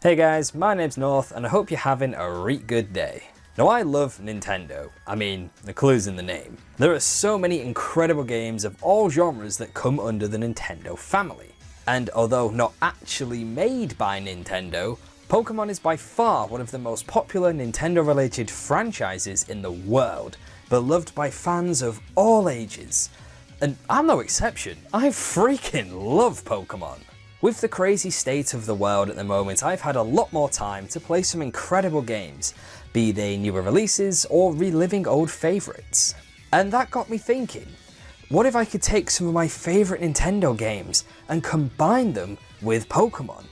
Hey guys, my name's North and I hope you're having a reet good day. Now I love Nintendo, I mean, the clue's in the name. There are so many incredible games of all genres that come under the Nintendo family. And although not actually made by Nintendo, Pokemon is by far one of the most popular Nintendo related franchises in the world, beloved by fans of all ages. And I'm no exception, I freaking love Pokemon. With the crazy state of the world at the moment, I've had a lot more time to play some incredible games, be they newer releases or reliving old favourites. And that got me thinking, what if I could take some of my favourite Nintendo games and combine them with Pokemon?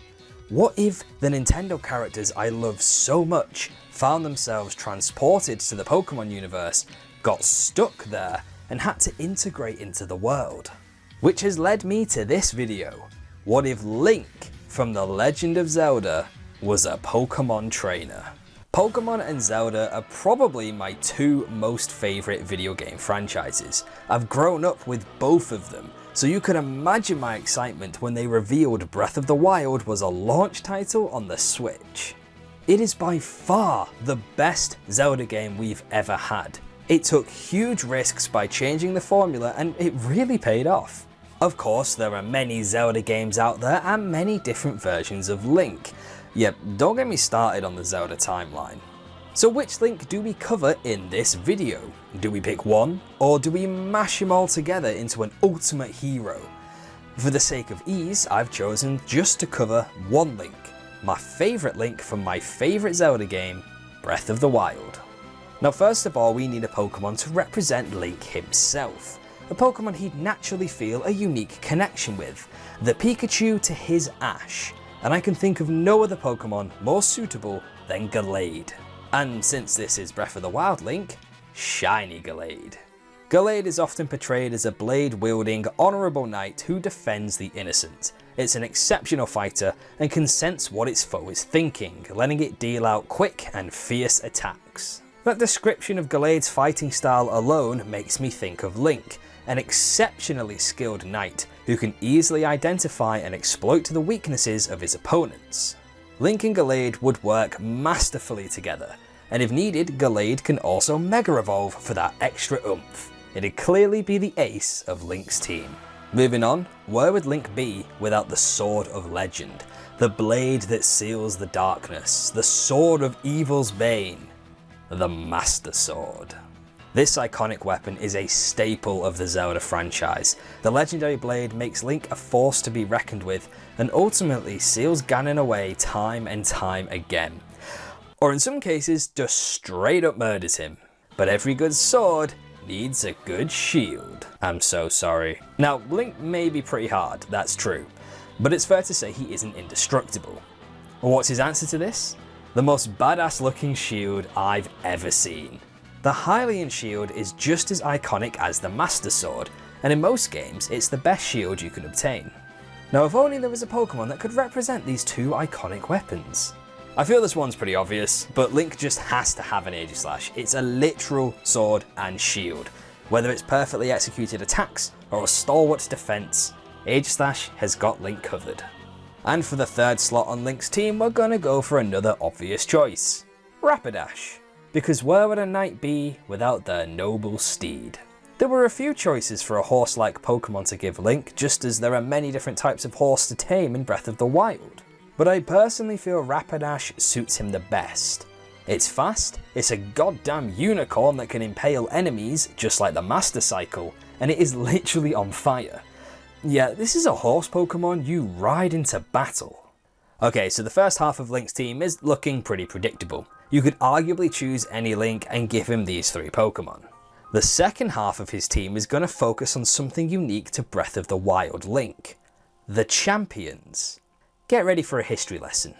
What if the Nintendo characters I love so much found themselves transported to the Pokemon universe, got stuck there, and had to integrate into the world? Which has led me to this video. What if Link from The Legend of Zelda was a Pokemon trainer? Pokemon and Zelda are probably my two most favourite video game franchises. I've grown up with both of them, so you can imagine my excitement when they revealed Breath of the Wild was a launch title on the Switch. It is by far the best Zelda game we've ever had. It took huge risks by changing the formula and it really paid off. Of course, there are many Zelda games out there and many different versions of Link. Yep, don't get me started on the Zelda timeline. So which Link do we cover in this video? Do we pick one, or do we mash them all together into an ultimate hero? For the sake of ease, I've chosen just to cover one Link, my favourite Link from my favourite Zelda game, Breath of the Wild. Now first of all, we need a Pokemon to represent Link himself. A Pokemon he'd naturally feel a unique connection with, the Pikachu to his Ash, and I can think of no other Pokemon more suitable than Gallade. And since this is Breath of the Wild Link, shiny Gallade. Gallade is often portrayed as a blade-wielding, honourable knight who defends the innocent. It's an exceptional fighter and can sense what its foe is thinking, letting it deal out quick and fierce attacks. That description of Gallade's fighting style alone makes me think of Link, an exceptionally skilled knight who can easily identify and exploit the weaknesses of his opponents. Link and Gallade would work masterfully together, and if needed, Gallade can also Mega Evolve for that extra oomph. It'd clearly be the ace of Link's team. Moving on, where would Link be without the Sword of Legend? The blade that seals the darkness, the sword of evil's bane, the Master Sword. This iconic weapon is a staple of the Zelda franchise. The legendary blade makes Link a force to be reckoned with and ultimately seals Ganon away time and time again. Or in some cases, just straight up murders him. But every good sword needs a good shield. I'm so sorry. Now, Link may be pretty hard, that's true, but it's fair to say he isn't indestructible. What's his answer to this? The most badass looking shield I've ever seen. The Hylian shield is just as iconic as the Master Sword, and in most games it's the best shield you can obtain. Now if only there was a Pokemon that could represent these two iconic weapons. I feel this one's pretty obvious, but Link just has to have an Aegislash. It's a literal sword and shield. Whether it's perfectly executed attacks or a stalwart defense, Aegislash has got Link covered. And for the third slot on Link's team, we're gonna go for another obvious choice, Rapidash. Because where would a knight be without their noble steed? There were a few choices for a horse-like Pokemon to give Link, just as there are many different types of horse to tame in Breath of the Wild. But I personally feel Rapidash suits him the best. It's fast, it's a goddamn unicorn that can impale enemies just like the Master Cycle, and it is literally on fire. Yeah, this is a horse Pokemon you ride into battle. Okay, so the first half of Link's team is looking pretty predictable. You could arguably choose any Link and give him these three Pokemon. The second half of his team is going to focus on something unique to Breath of the Wild Link. The Champions. Get ready for a history lesson.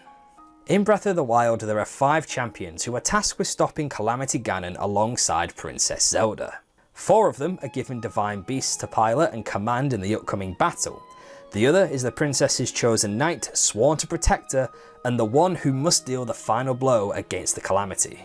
In Breath of the Wild there are 5 champions who are tasked with stopping Calamity Ganon alongside Princess Zelda. 4 of them are given divine beasts to pilot and command in the upcoming battle. The other is the princess's chosen knight, sworn to protect her, and the one who must deal the final blow against the Calamity.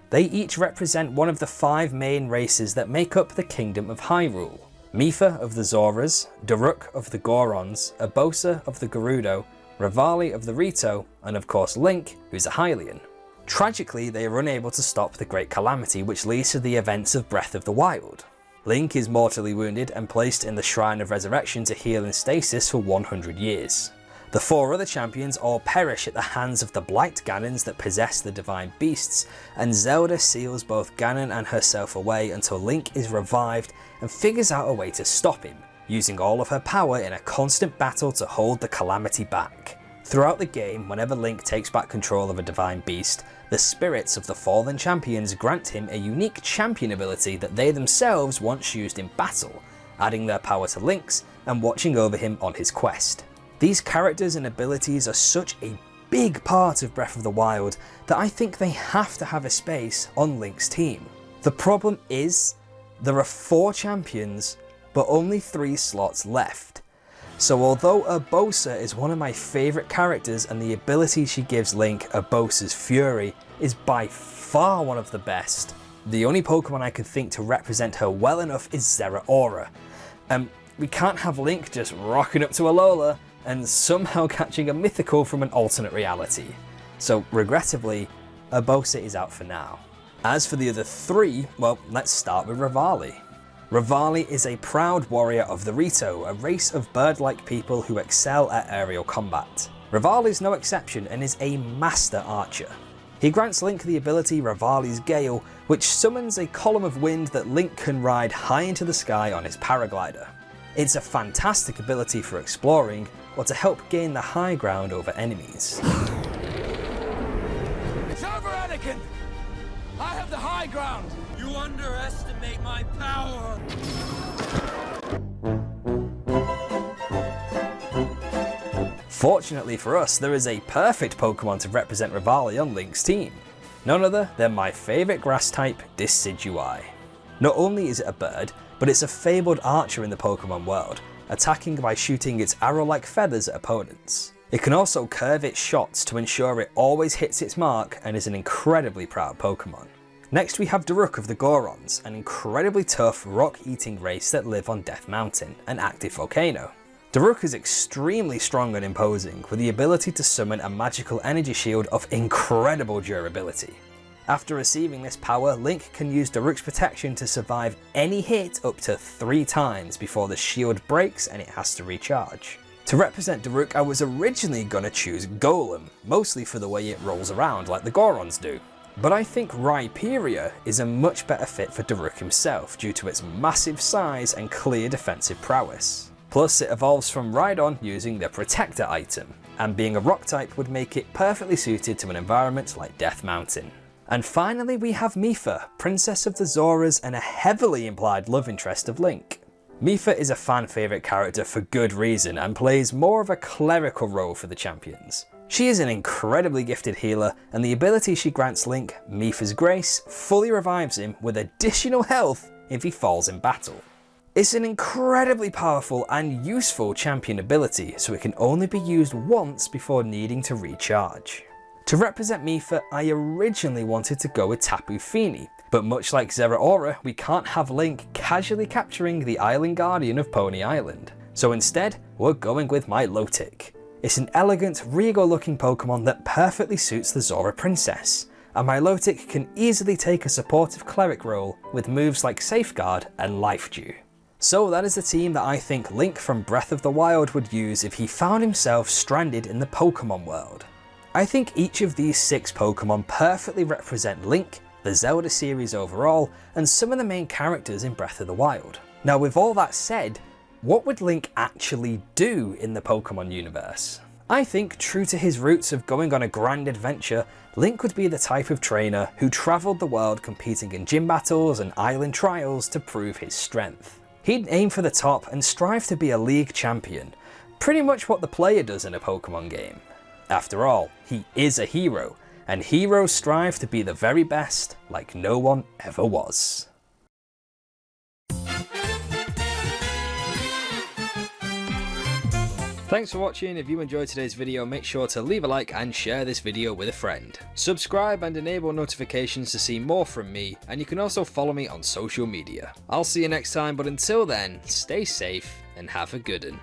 They each represent one of the 5 main races that make up the Kingdom of Hyrule. Mifa of the Zoras, Daruk of the Gorons, Urbosa of the Gerudo, Revali of the Rito, and of course Link, who's a Hylian. Tragically, they are unable to stop the Great Calamity which leads to the events of Breath of the Wild. Link is mortally wounded and placed in the Shrine of Resurrection to heal in stasis for 100 years. The 4 other champions all perish at the hands of the Blight Ganons that possess the divine beasts, and Zelda seals both Ganon and herself away until Link is revived and figures out a way to stop him, using all of her power in a constant battle to hold the calamity back. Throughout the game, whenever Link takes back control of a divine beast, the spirits of the fallen champions grant him a unique champion ability that they themselves once used in battle, adding their power to Link's and watching over him on his quest. These characters and abilities are such a big part of Breath of the Wild that I think they have to have a space on Link's team. The problem is, there are 4 champions, but only 3 slots left. So although Urbosa is one of my favourite characters and the ability she gives Link, Urbosa's Fury, is by far one of the best, the only Pokemon I could think to represent her well enough is Zeraora. We can't have Link just rocking up to Alola and somehow catching a mythical from an alternate reality. So regrettably, Urbosa is out for now. As for the other 3, well, let's start with Revali. Revali is a proud warrior of the Rito, a race of bird-like people who excel at aerial combat. Revali is no exception and is a master archer. He grants Link the ability Revali's Gale, which summons a column of wind that Link can ride high into the sky on his paraglider. It's a fantastic ability for exploring, or to help gain the high ground over enemies. It's over, Anakin! I have the high ground! You underestimate my power! Fortunately for us, there is a perfect Pokemon to represent Revali on Link's team. None other than my favourite grass type, Decidueye. Not only is it a bird, but it's a fabled archer in the Pokemon world, attacking by shooting its arrow-like feathers at opponents. It can also curve its shots to ensure it always hits its mark and is an incredibly proud Pokemon. Next we have Daruk of the Gorons, an incredibly tough rock-eating race that live on Death Mountain, an active volcano. Daruk is extremely strong and imposing, with the ability to summon a magical energy shield of incredible durability. After receiving this power, Link can use Daruk's protection to survive any hit up to 3 times before the shield breaks and it has to recharge. To represent Daruk, I was originally gonna choose Golem, mostly for the way it rolls around like the Gorons do. But I think Rhyperior is a much better fit for Daruk himself due to its massive size and clear defensive prowess. Plus it evolves from Rhydon using the Protector item, and being a rock type would make it perfectly suited to an environment like Death Mountain. And finally we have Mifa, Princess of the Zoras and a heavily implied love interest of Link. Mifa is a fan favourite character for good reason and plays more of a clerical role for the champions. She is an incredibly gifted healer, and the ability she grants Link, Mifa's Grace, fully revives him with additional health if he falls in battle. It's an incredibly powerful and useful champion ability, so it can only be used once before needing to recharge. To represent Mifa, I originally wanted to go with Tapu Fini, but much like Zeraora, we can't have Link casually capturing the Island Guardian of Pony Island. So instead, we're going with Milotic. It's an elegant, regal looking Pokemon that perfectly suits the Zora Princess, and Milotic can easily take a supportive cleric role with moves like Safeguard and Life Dew. So that is the team that I think Link from Breath of the Wild would use if he found himself stranded in the Pokemon world. I think each of these 6 Pokemon perfectly represent Link, the Zelda series overall, and some of the main characters in Breath of the Wild. Now with all that said, what would Link actually do in the Pokemon universe? I think, true to his roots of going on a grand adventure, Link would be the type of trainer who travelled the world competing in gym battles and island trials to prove his strength. He'd aim for the top and strive to be a league champion, pretty much what the player does in a Pokemon game. After all, he is a hero, and heroes strive to be the very best like no one ever was. Thanks for watching. If you enjoyed today's video, make sure to leave a like and share this video with a friend. Subscribe and enable notifications to see more from me, and you can also follow me on social media. I'll see you next time, but until then, stay safe and have a good one.